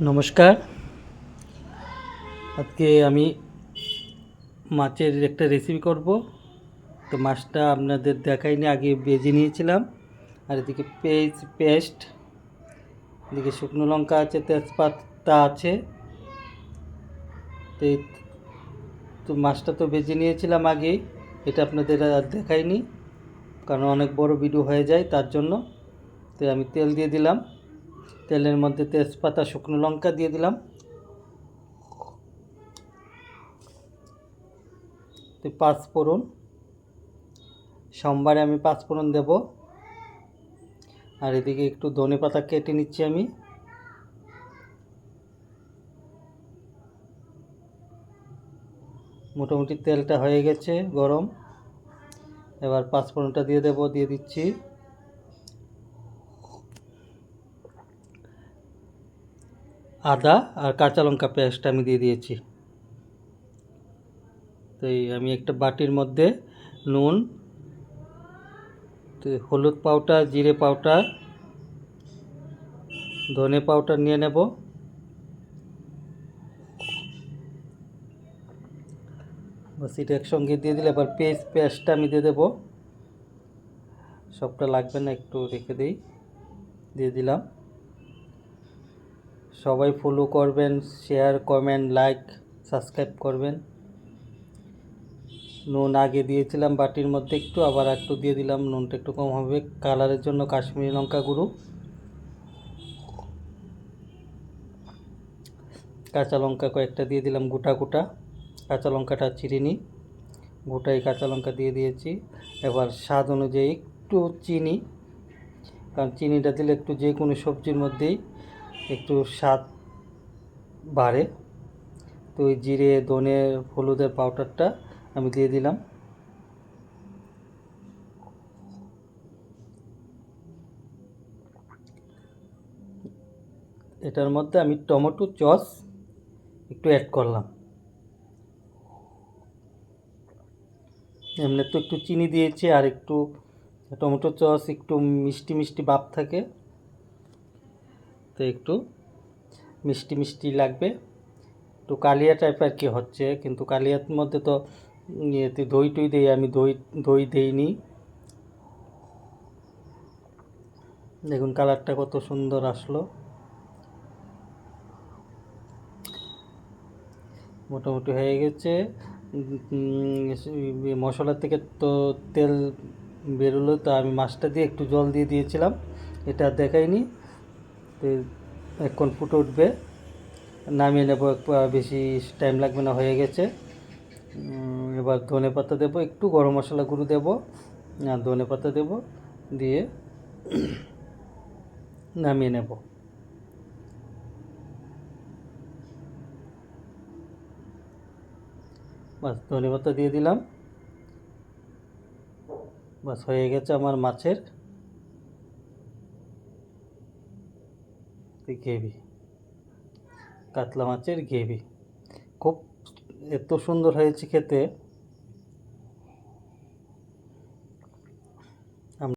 নমস্কার। আজকে আমি মাছের একটা রেসিপি করব। তো মাছটা আপনাদের দেখাইনি, আগে ভেজে নিয়েছিলাম। আর এদিকে পেস্ট, এদিকে শুকনো লঙ্কা আছে, তেজপাতা আছে। তো তো মাছটা তো ভেজে নিয়েছিলাম আগেই, এটা আপনাদের আর দেখাইনি কারণ অনেক বড় ভিডিও হয়ে যায়, তার জন্য। তো আমি তেল দিয়ে দিলাম, তেলের মধ্যে তেজপাতা শুকনো লঙ্কা দিয়ে দিলাম। তো পাঁচফোড়ন, সোমবারে আমি পাঁচফোড়ন দেব। আর এদিকে একটু ধনেপাতা কেটে নিচ্ছি আমি। মোটামুটি তেলটা হয়ে গেছে গরম, এবার পাঁচফোড়নটা দিয়ে দেব, দিয়ে দিচ্ছি। আদা আর কাঁচা লঙ্কা পেস্ট আমি দিয়ে দিয়েছি। তো আমি একটা বাটির মধ্যে নুন, হলুদ পাউডার, জিরে পাউডার, ধনে পাউডার নিয়ে নেব। বাস এটা একসঙ্গে দিয়ে দিলে এবার পেস্টটা আমি দিয়ে দেবো। সবটা লাগবে না, একটু রেখে দিই। দিয়ে দিলাম। সবাই ফলো করবেন, শেয়ার, কমেন্ট, লাইক, সাবস্ক্রাইব করবেন। নুন আগে দিয়েছিলাম বাটির মধ্যে একটু, আবার একটু দিয়ে দিলাম। নুনটা একটু কম হবে কালারের জন্য, কাশ্মীরি লঙ্কা গুঁড়ো। কাঁচা লঙ্কা কয়েকটা দিয়ে দিলাম, গোটা গোটা। কাঁচা লঙ্কাটা চিরিনি, গোটাই কাঁচা লঙ্কা দিয়ে দিয়েছি। এবার স্বাদ অনুযায়ী একটু চিনি, কারণ চিনিটা দিলে একটু যে কোনো সবজির মধ্যেই একটু স্বাদ বাড়ে। তো ওই জিরে, ধনে, হলুদের পাউডারটা আমি দিয়ে দিলাম। এটার মধ্যে আমি টমেটো সস একটু অ্যাড করলাম। এমনি তো একটু চিনি দিয়েছি, আর একটু টমেটো সস একটু মিষ্টি মিষ্টি ভাব থাকে, তো একটু মিষ্টি মিষ্টি লাগবে। একটু কালিয়া টাইপ আর কি হচ্ছে, কিন্তু কালিয়ার মধ্যে তো ইয়েতে দই টই দিই, আমি দই দিইনি। দেখুন কালারটা কত সুন্দর আসলো। মোটামুটি হয়ে গেছে। মশলা থেকে তো তেল বেরোলো, তো আমি মাছটা দিয়ে একটু জল দিয়ে দিয়েছিলাম, এটা দেখাইনি। তো এখন ফুটে উঠবে, নামিয়ে নেব, বেশি টাইম লাগবে না, হয়ে গেছে। এবার ধনে পাতা দেবো, একটু গরম মশলা গুঁড়ো দেবো, আর ধনে পাতা দেবো, দিয়ে নামিয়ে নেব। বাস ধনে পাতা দিয়ে দিলাম। বাস হয়ে গেছে আমার মাছের গ্রেভি, কাতলা মাছের গ্রেভি। খুব এত সুন্দর হয়েছে খেতে।